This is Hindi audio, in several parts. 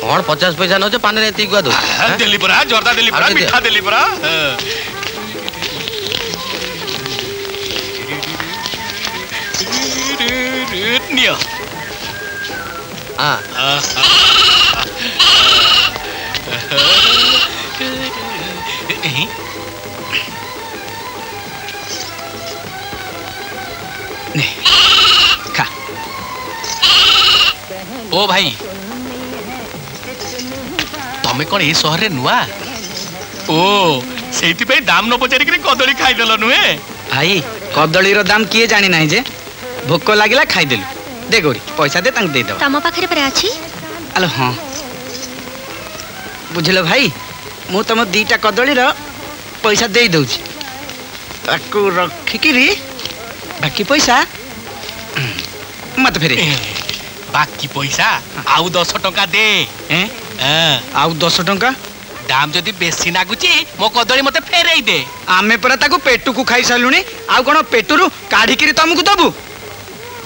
कौन 50 पैसा नौ पान गुआ दो दिल्ली परा जोरदार दिल्ली परा मीठा दिल्ली परा नियो खा ओ भाई तमें कौन ये सहर नुआ ओ से दाम न पचार कदली खाईदेल नुहे भाई कदली दाम किए जानी ना जे भोक लगे खाईदेलु दे गौरी पैसा दे दे दो तम पाखरे पर अछि आलो हाँ बुझल भाई मु तुम दीटा कदली पैसा दे दौची ताकू रखिकी बाकी पैसा मत फेरे बाकी पैसा आउ 10 टंका दे आउ 10 टंका दाम जदि बेसी नागुची मो कदली मते फेरई दे आमे परा ताकू पेटू को खाई सालुनी आउ कोन पेटुरु काढिकिरी तुमको दबु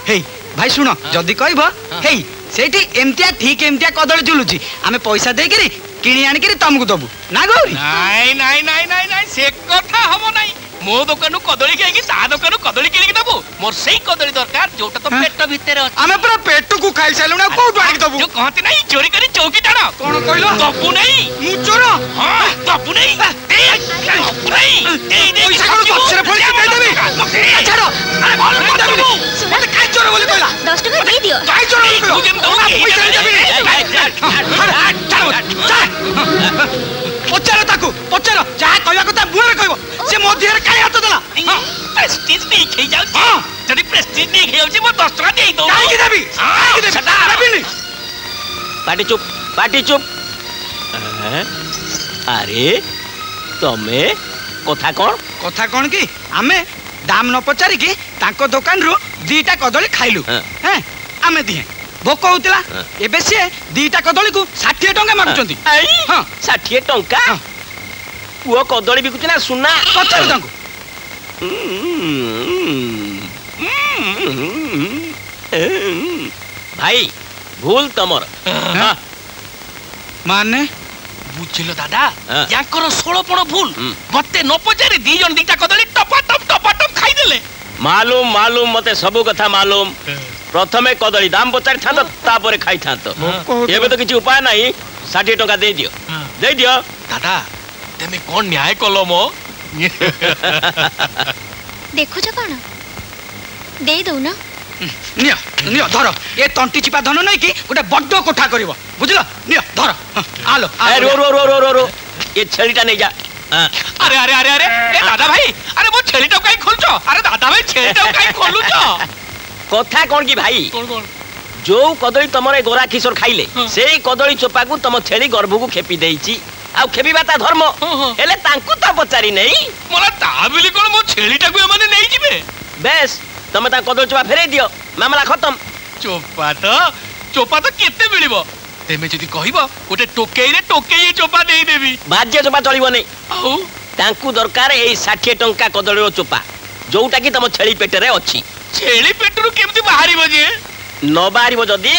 हे भाई सुनो जदि कहब हे सेठी एमतिया ठीक एमतिया कदली झुलुची आमे पैसा देकिरी किणी आनिकिरी तुमको दबु ना गौरी नाई नाई नाई नाई नाई से कथा हबो नाई मो दुकान कदली खाई ता दुकान कदली किणी दबु मोर सही कदली दरकार जोटा तो पेट भीतर अछि आमे पूरा पेट को खाई सालुना कोठो आनि दबु जो कहती नहीं चोरी करी चौकी टाण कोन कहलो दबु नहीं मु चोर हां दबु नहीं दबु नहीं दे पैसा कोन बक्सरे फळी दे देबी छाड़ो अरे बोल दबी मते काई चोर बोली कहला 10 टका दे दियो काई चोर बोली कहला तुम दो पैसा देबी पचार ताकू पचार जहा कहया कथा बुरे कहबो से मो देहर काई हाथ देला प्रेस्टीज नहीं खई जाउ जदि प्रेस्टीज नहीं खई जाउ मो 10 टका दे दो काई देबी देबी नहीं पार्टी चुप अरे तमे कथा कौन की आमे दाम न पचारी की तांको दुकान रु दीटा कदली खाइलु हैं आमे दिए भोक होतिला एबे से दीटा कदली को 60 टंका मागुचंती हां 60 टंका पुओ कदली बिकुची ना सुना पचार तांको भाई भूल तमर माने बुझिलो दादा याकर 16 पण भूल मते न पचारे दी जन दीटा कदली टप खाई देले मालूम मालूम मते सब कथा मालूम प्रथमे कदली दाम पचारि था तापरे खाई था एबे तो किछि उपाय नाही 60 टंका दे दियो दादा तमे कोन न्याय कलो मो देखो छ कोन दे दो ना नियो नियो धरो ए तंटी चिपा धन नै कि गोटे बड्डो कोठा करिवो बुझलो नियो धरो आलो ए रो ये छेलीटा नै जा अरे अरे अरे अरे ए दादा भाई अरे वो छेलीटा काई खोलछो अरे दादा भाई छेलीटा काई खोलुछो कथा कोन की भाई कोन जो कदली तमरे गोरा किशोर खाइले सेई कदली चोपा को तम छेली गर्भ को खेपी देइची आ खेबीबा ता धर्म हेले तांकु ता पचारी नै मोला ता बिली कोन मो छेलीटा को माने नै जिबे बेस तमे ता कदली चोपा फेरे दियो मामला खत्म चोपा तो केते मिलिबो तेमे जदी कहिबो गोटे टोकेई चोपा देई देबी बाज्य चोपा चलिबो नै आउ तांकु दरकार ए 60 टंका कदलीरो चोपा जोटा की तम छेली पेटरे अछि छेली पेटरू केमती बाहरिबो जे न बाहरिबो जदी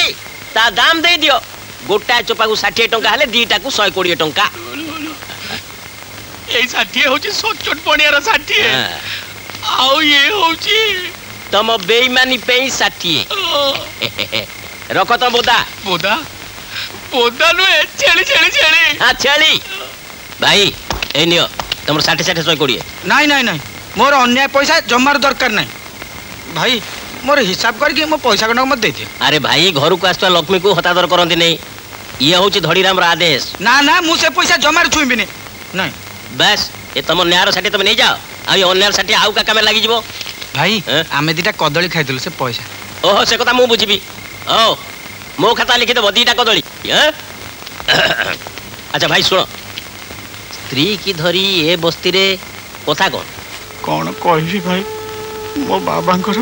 ता दाम दे दियो गोटा चोपा को 60 टंका हले दीटा को 120 टंका ए 60 होची सोचट पणियार 60 आउ ये होची तम बेईमानी पे 60 रख तो बोदा बोदा बोदा नुए छेली छेली छेली हां छेली भाई ए नियो तमर 60 60 120 नहीं नहीं नहीं मोर अन्याय पैसा जमार दरकार नहीं भाई मोर हिसाब करके मो पैसा कन मत दे दे अरे भाई घर को आसता लक्ष्मी को हतादर करंती नहीं ये होची धड़ीराम रा आदेश ना ना मु से पैसा जमार छुईबी नहीं बस ए तम न्यार 60 तम नहीं जाओ आ ये अन्यार 60 आउ का काम लागी जीवो भाई आमे दीटा कदली खाइदलु से पैसा ओहो से कथा मु बुझिबी ओ मो खाता लिखि दबो दीटा कदली अच्छा भाई सुनो स्त्री की धरी ए बस्ती रे कथा कौन कहबी भाई मो बाबांकर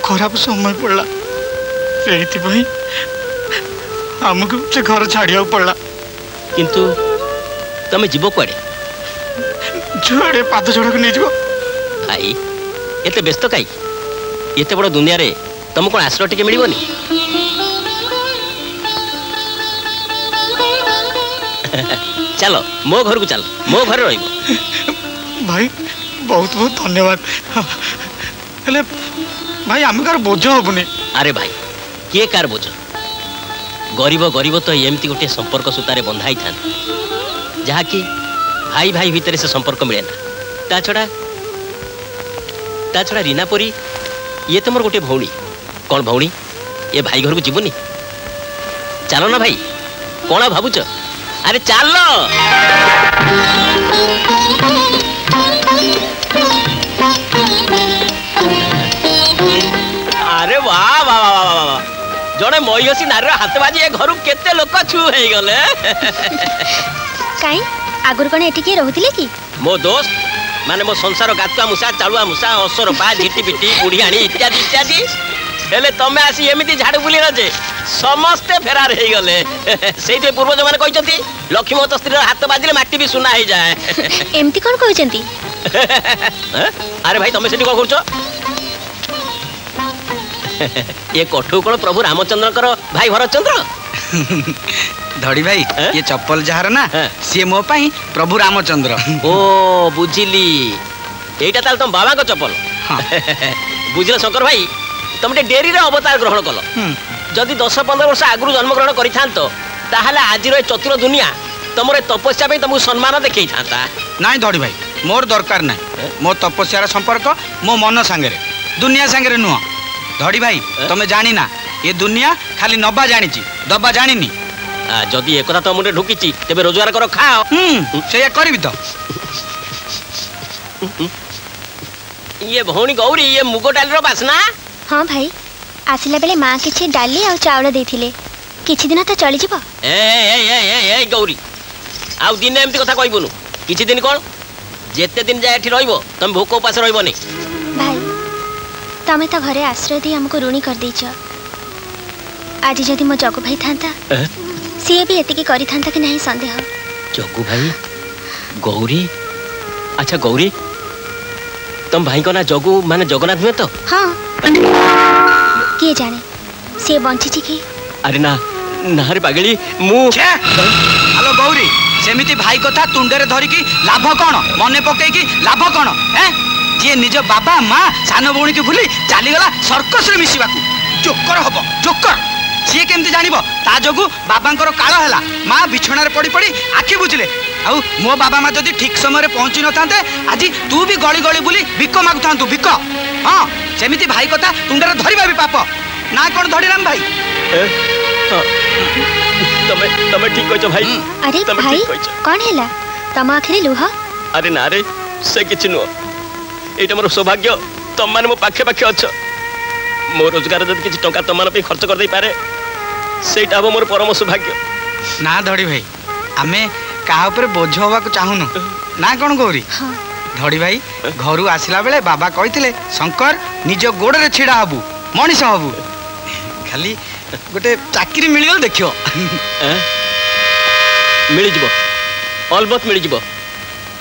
खराब समय पड़ला सेठी भाई हमको से घर छाड़िया पड़ला किंतु ତମେ ଯିବ କୁଆଡେ? ଯୁଆଡେ ପାଦ ଯୋଡ଼ାକୁ ନେଇଯିବ। ଭାଇ ଏତେ ବ୍ୟସ୍ତ କାଇ? ଏତେ ବଡ଼ ଦୁନିଆରେ ତମକୁ କ'ଣ ଆଶ୍ରୟ ଟିକେ ମିଳିବନି? ଚାଲ ମୋ ଘରକୁ ଚାଲ, ମୋ ଘରେ ରହିବ। ଭାଇ ବହୁତ ବହୁତ ଧନ୍ୟବାଦ। ହେଲେ ଭାଇ ଆମେ କାହାର ବୋଝ ହବୁନି। ଆରେ ଭାଇ କିଏ କାର ବୋଝ? ଗରିବ ଗରିବ ତ ଏମିତି ଗୋଟିଏ ସମ୍ପର୍କ ସୂତାରେ ବନ୍ଧା ହେଇଥାନ୍ତି ଯାହାକି ଭାଇ ଭାଇ ଭିତରେ ସେ ସମ୍ପର୍କ ମିଳେ ନା। ତା ଛଡ଼ା ରୀନା ପରି ଇଏ ତ ମୋର ଗୋଟିଏ ଭଉଣୀ। କ'ଣ ଭଉଣୀ ଏ ଭାଇ ଘରକୁ ଯିବୁନି? ଚାଲ ନା ଭାଇ, କ'ଣ ଭାବୁଛ? ଆରେ ଚାଲ। ଆରେ ବାଃ ବାଃ ବାଃ ବାଃ ବାଃ, ଜଣେ ମହିଷୀ ନାରୀର ହାତ ବାଜି ଏ ଘରୁ କେତେ ଲୋକ ଛୁ ହେଇଗଲେ। କାଇଁ ଆଗରୁ କ'ଣ ଏଠି କିଏ ରହୁଥିଲେ କି? ମୋ ଦୋସ୍ତ ମାନେ ମୋ ସଂସାର ଗାତୁଆ ମୂଷା, ଚାଳୁଆ ମୂଷା, ଅସରପା, ଝିଟିପିଟି, ବୁଢିଆଣୀ ଇତ୍ୟାଦି ଇତ୍ୟାଦି। ହେଲେ ତମେ ଆସି ଏମିତି ଝାଡୁ ବୁଲିଲ ଯେ ସମସ୍ତେ ଫେରାର ହେଇଗଲେ। ସେଇଥିପାଇଁ ପୂର୍ବଜ ମାନେ କହିଛନ୍ତି ଲକ୍ଷ୍ମୀବନ୍ତ ସ୍ତ୍ରୀର ହାତ ବାଜିଲେ ମାଟି ବି ସୁନା ହେଇଯାଏ। ଏମିତି କ'ଣ କହୁଛନ୍ତି? ଆରେ ଭାଇ ତମେ ସେଠି କ'ଣ କରୁଛ? ଏ କଠଉ କ'ଣ ପ୍ରଭୁ ରାମଚନ୍ଦ୍ରଙ୍କର ଭାଇ ଭରତଚନ୍ଦ୍ର? ଧଡ଼ି ଭାଇ ये चप्पल जार ना सी मो पाई प्रभु रामचंद्र। ओ बुझिली एटा ताल तुम बाबा को चप्पल। बुझिल शंकर भाई तुम डेरी रे अवतार ग्रहण कल। जदि 10-15 वर्ष आगु जन्म ग्रहण करि थांतो ताहले आजिर ए चतुर दुनिया तुमरे तपस्या पे तुमको सम्मान देखै थांता। नाइ धड़ी भाई मोर दरकार नाइ। मो तपस्यार संपर्क मो मन सांगे दुनिया सांगे नुह। धड़ी भाई तुम जानी ना ये दुनिया खाली नबा जानी दबा जानी। जदि एक तो मुंडे ढुकी तेरे रोजगार कर खाओ। से करी तो ये भौणी गौरी ये मुग डाली रो बासना। हाँ भाई आसिला बेले माँ किछि डाली और चावल देथिले किछि दिन तो चली जिवो। ए गौरी आउ दिन एमती कथा कहबुनु। किछि दिन कोन जेते दिन जाय एठी रहइबो तुम भूख उपास रहइबोनी। भाई तमे तो घरे आश्रय दी हमको ऋणी कर देछ। आज जदि मो जगु भाई थांता सी भी एतिकी करी थांता कि नहीं संदेह। जगु भाई गौरी अच्छा गौरी तुम भाई को ना जगु माने जगन्नाथ में तो। हाँ किए जाने सी बंची कि। अरे ना ना रे पागली मु हेलो गौरी सेमिति भाई कथा तुंडे धरिकी लाभ कौन मने पकई की लाभ कौन हैं जी निज बाबा माँ सान भौणी की भूली चलीगला सर्कस रे मिसिबा जोकर हम जोकर सी केमती जानिबो ता जोगु बाबांकर काळ हैला माँ बिछणार पड़ी पड़ी आखि बुझिले आउ मो बाबा माँ जदि ठीक समय पहुंची न थांते आज तू भी गली गली बुली भिक मागु थांतु भिक। हाँ सेमिति भाई कथा तुंडे धरिबा भी पाप ना कौन धड़ीराम भाई। तमे तमे ठीक कहछ भाई। अरे भाई कौन हैला तम आखिरे लुह। अरे ना रे से किछ नु एटा मोर सौभाग्य तुम माने मो पाखे पाखे अछ। मो रोजगार जदि किछ टंका तुम माने पे खर्च कर दे पारे सेटा हो मोर परम सौभाग्य। ना धड़ी भाई आमे कहा ऊपर बोझ होवा को चाहूनु ना कौन गौरी। हाँ। धड़ी भाई घर आसला बेले बाबा कही शंकर निज गोड़ रे छिड़ा हबु मनीष हबु खाली गोटे चाकरी मिलगल देखियो। मिल जिवो अलबत मिल जिवो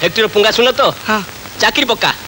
फैक्ट्री पुंगा सुन तो। हाँ। चाकरी पक्का